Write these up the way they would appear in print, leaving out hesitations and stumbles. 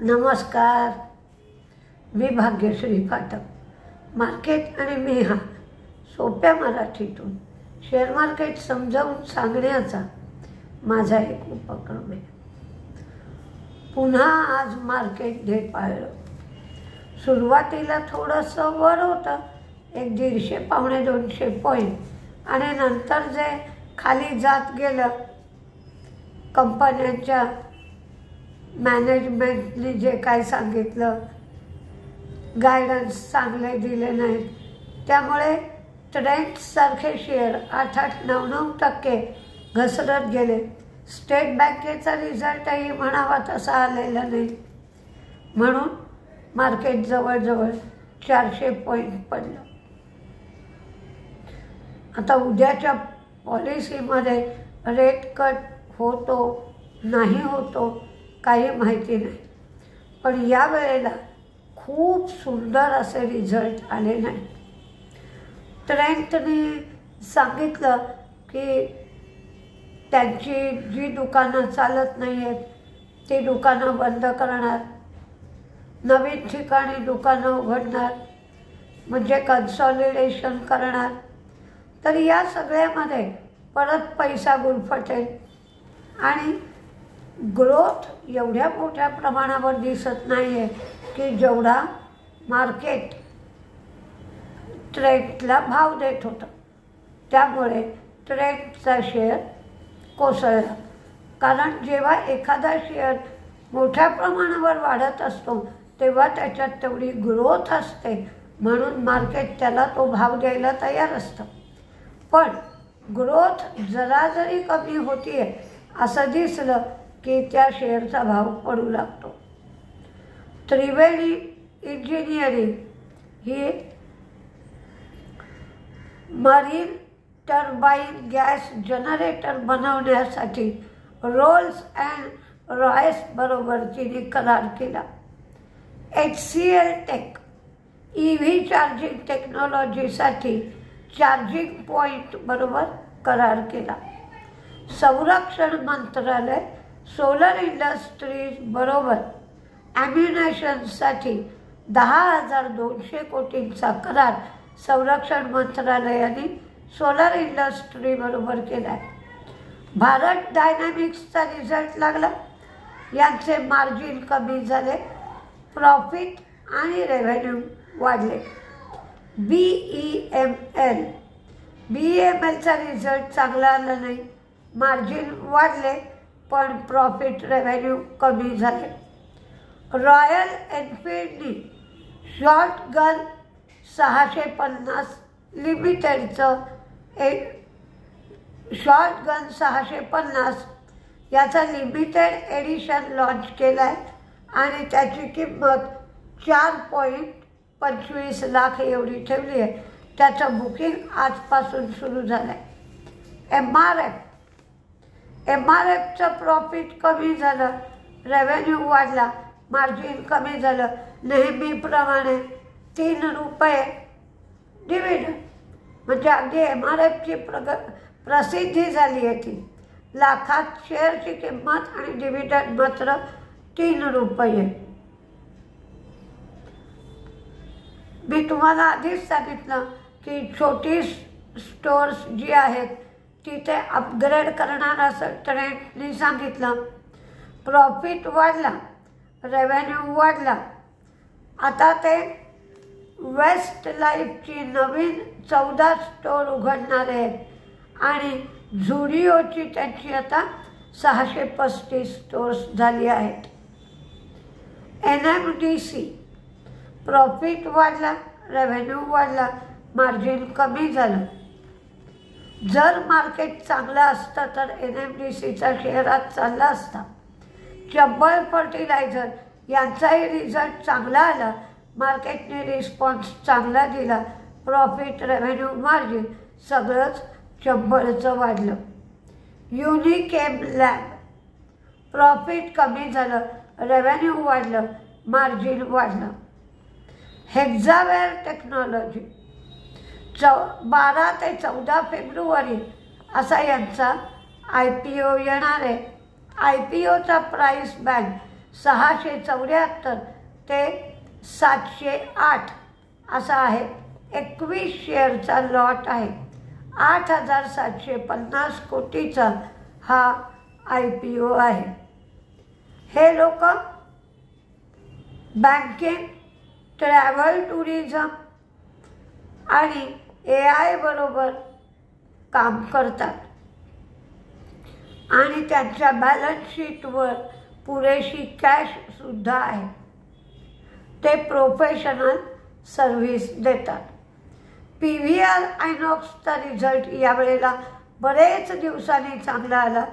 नमस्कार, मी भाग्यश्री फाटक. मार्केट आणि मी हा सोप्या मराठीतून शेअर मार्केट समजावून सांगण्याचा माझा एक उपक्रम आहे. पुन्हा आज मार्केट ढेपाळलं. सुरुवातीला थोडंसं वर होतं, 150 पावणे 200 पॉईंट, आणि नंतर जे खाली जात गेलं, कंपन्यांच्या मॅनेजमेंटने जे काय सांगितलं, गायडन्स चांगले दिले नाहीत, त्यामुळे ट्रेंड्ससारखे शेअर 8-9% घसरत गेले. स्टेट बँकेचा रिझल्टही म्हणावा तसा आलेला नाही, म्हणून मार्केट जवळजवळ 400 पॉईंट पडलं. आता उद्याच्या पॉलिसीमध्ये रेट कट होतो नाही होतो काही माहिती नाही, पण यावेळेला खूप सुंदर असे रिझल्ट आले नाही. ट्रेंडने सांगितलं की त्यांची जी दुकानं चालत नाही आहेत ती दुकानं बंद करणार, नवीन ठिकाणी दुकानं उघडणार, म्हणजे कन्सॉलिडेशन करणार. तर या सगळ्यामध्ये परत पैसा गुरफटेल आणि ग्रोथ एवढ्या मोठ्या प्रमाणावर दिसत नाही आहे की जेवढा मार्केट ट्रेंडला भाव देत होतं. त्यामुळे ट्रेंडचा शेअर कोसळला. कारण जेव्हा एखादा शेअर मोठ्या प्रमाणावर वाढत असतो तेव्हा त्याच्यात तेवढी ग्रोथ असते, म्हणून मार्केट त्याला तो भाव द्यायला तयार असतं. पण ग्रोथ जरा जरी कमी होती आहे असं दिसलं की त्या शेअरचा भाव पडू लागतो. त्रिवेणी इंजिनिअरिंग ही मरीन टर्बाईन गॅस जनरेटर बनवण्यासाठी रोल्स अँड रॉयस बरोबर तिने करार केला. HCL टेक EV चार्जिंग टेक्नॉलॉजीसाठी चार्जिंग पॉईंट बरोबर करार केला. संरक्षण मंत्रालय सोलर इंडस्ट्रीज बरोबर ॲम्युनेशनसाठी 10,200 कोटींचा करार संरक्षण मंत्रालयाने सोलर इंडस्ट्री बरोबर केला आहे. भारत डायनॅमिक्सचा रिझल्ट लागला. यांचे मार्जिन कमी झाले, प्रॉफिट आणि रेव्हेन्यू वाढले. BEMLचा रिझल्ट चांगला आला नाही, मार्जिन वाढले पण प्रॉफिट रेव्हेन्यू कमी झाले. रॉयल एनफिल्डनी शॉटगन 650 लिमिटेडचं शॉटगन 650 याचा लिमिटेड एडिशन लॉन्च केला आहे आणि त्याची किंमत 4.25 लाख एवढी ठेवली आहे. त्याचं बुकिंग आजपासून सुरू झालं आहे. MRFचं प्रॉफिट कमी झालं, रेव्हेन्यू वाढला, मार्जिन कमी झालं. नेहमीप्रमाणे 3 रुपये डिव्हिडंड, म्हणजे अगदी MRFची प्रसिद्धी झाली आहे. ती लाखात शेअरची किंमत आणि डिव्हिडंड मात्र 3 रुपये. मी तुम्हाला आधीच सांगितलं की छोटी स्टोर्स जी आहेत तिथे अपग्रेड करणार असं ट्रेंडने सांगितलं. प्रॉफिट वाढला, रेव्हेन्यू वाढला. आता ते वेस्ट लाईफची नवीन 14 स्टोर उघडणार आहेत आणि झुडिओची त्यांची आता 635 स्टोर्स झाली आहेत. NMDC प्रॉफिट वाढला, रेव्हेन्यू वाढला, मार्जिन कमी झालं. जर मार्केट चांगलं असतं तर NMDCचा शेअर आज चालला असता. चंबळ फर्टिलायझर यांचाही रिझल्ट चांगला आला, मार्केटने रिस्पॉन्स चांगला दिला. प्रॉफिट, रेव्हेन्यू, मार्जिन सगळंच चंबळचं वाढलं. युनिकेम लॅब प्रॉफिट कमी झालं, रेव्हेन्यू वाढलं, मार्जिन वाढलं. हेक्झावेअर टेक्नॉलॉजी 12 ते 14 फेब्रुवारी असा यांचा IPO येणार आहे. IPOचा प्राईस बँड 674 ते 708 असा आहे. 21 शेअरचा लॉट आहे. 8,750 कोटीचा हा IPO आहे. हे लोक बँकिंग, ट्रॅव्हल, टुरिझम आणि AI बरोबर काम करतात आणि त्यांच्या बॅलन्स शीटवर पुरेशी कॅशसुद्धा आहे. ते प्रोफेशनल सर्व्हिस देतात. PVR आयनॉक्सचा रिझल्ट यावेळेला बरेच दिवसांनी चांगला आला.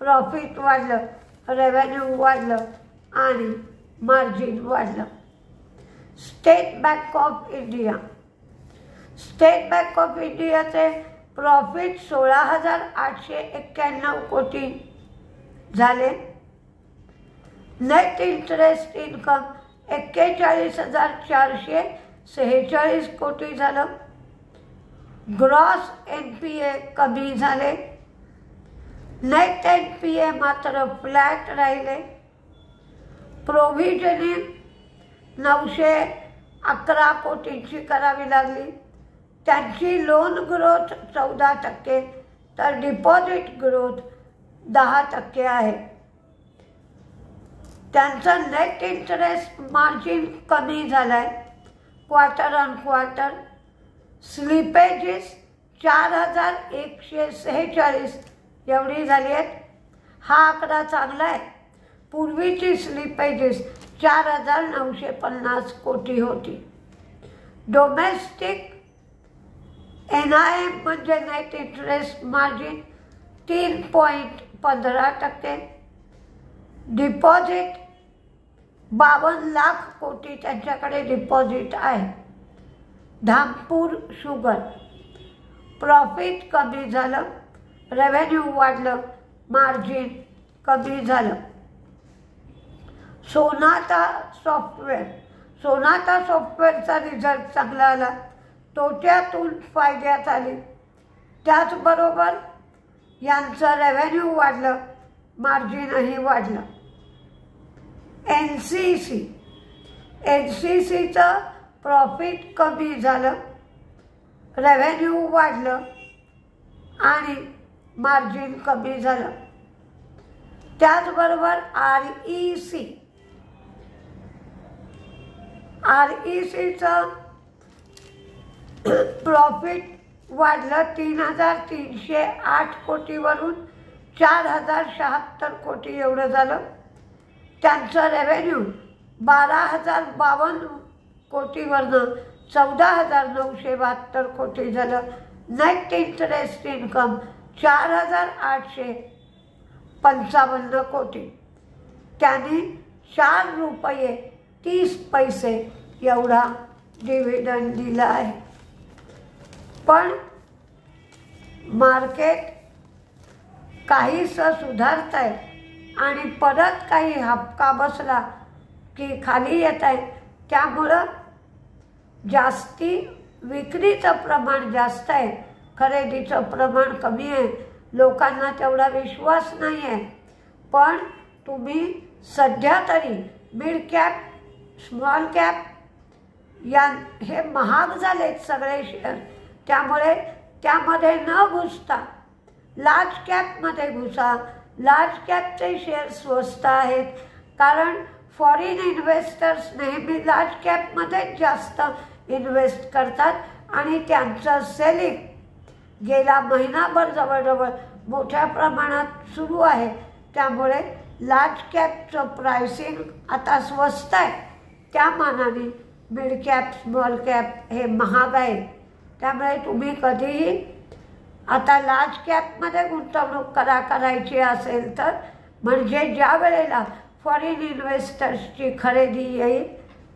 प्रॉफिट वाढलं, रेव्हेन्यू वाढलं आणि मार्जिन वाढलं. स्टेट बँक ऑफ इंडियाचे प्रॉफिट 16,891 कोटी झाले. नेट इंटरेस्ट इन्कम 41,446 कोटी झालं. ग्रॉस NPA कमी झाले. नेट NPA मात्र फ्लॅट राहिले. प्रोव्हिजनिंग 911 कोटींची करावी लागली. त्यांची लोन ग्रोथ 14% तर डिपॉझिट ग्रोथ 10% आहे. त्यांचं नेट इंटरेस्ट मार्जिन कमी झालं आहे. क्वार्टर ऑन क्वार्टर स्लिपेजेस 4,146 एवढी झाली आहेत. हा आकडा चांगला आहे. पूर्वीची स्लिपेजेस 4,950 कोटी होती. डोमेस्टिक NIM म्हणजे net interest margin 3.15%. Deposit 52 lakh कोटी त्यांच्याकडे डिपॉझिट आहे. धामपूर शुगर प्रॉफिट कमी झालं, रेव्हेन्यू वाढलं, मार्जिन कमी झालं. सोनाता सॉफ्टवेअरचा रिझल्ट चांगला आला. तोट्यातून फायद्यात आली. त्याचबरोबर यांचं रेव्हेन्यू वाढलं, मार्जिनही वाढलं. NCCचं प्रॉफिट कमी झालं, रेव्हेन्यू वाढलं आणि मार्जिन कमी झालं. त्याचबरोबर RECचं प्रॉफिट वाढलं. 3,308 कोटीवरून 4,076 कोटी एवढं झालं. त्यांचं रेव्हेन्यू 12,052 कोटीवरनं 14,972 कोटी झालं. नेट इंटरेस्ट इन्कम 4,855 कोटी. त्यांनी 4 रुपये 30 पैसे एवढा डिव्हिडंड दिला आहे. पण मार्केट काहीसं सुधारत आहे आणि परत काही हपका बसला की खाली येत आहे. त्यामुळं जास्ती विक्रीचं प्रमाण जास्त आहे, खरेदीचं प्रमाण कमी आहे. लोकांना तेवढा विश्वास नाही आहे. पण तुम्ही सध्या तरी मिड कॅप, स्मॉल कॅप हे महाग झालेत सगळे शेअर. त्यामुळे त्यामध्ये न घुसता लार्ज कॅपमध्ये घुसा. लार्ज कॅपचे शेअर स्वस्त आहेत, कारण फॉरेन इन्व्हेस्टर्स नेहमी लार्ज कॅपमध्येच जास्त इन्व्हेस्ट करतात आणि त्यांचं सेलिंग गेला महिनाभर जवळजवळ मोठ्या प्रमाणात सुरू आहे. त्यामुळे लार्ज कॅपचं प्राइसिंग आता स्वस्त आहे. त्या मानाने मिड कॅप, स्मॉल कॅप हे महाग आहे. त्यामुळे तुम्ही कधीही आता लार्ज कॅपमध्ये गुंतवणूक करायची असेल तर, म्हणजे ज्या वेळेला फॉरेन इन्व्हेस्टर्सची खरेदी येईल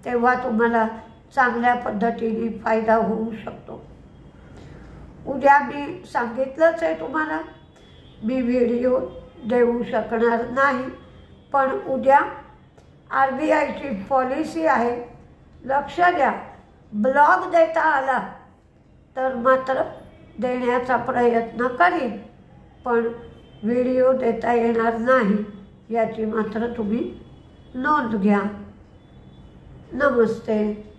तेव्हा तुम्हाला चांगल्या पद्धतीने फायदा होऊ शकतो. उद्या मी सांगितलंच आहे तुम्हाला, मी व्हिडिओ देऊ शकणार नाही. पण उद्या RBIची पॉलिसी आहे, लक्ष द्या. ब्लॉग देता आला तर मात्र देण्याचा प्रयत्न करीन, पण व्हिडिओ देता येणार नाही याची मात्र तुम्ही नोंद घ्या. नमस्ते.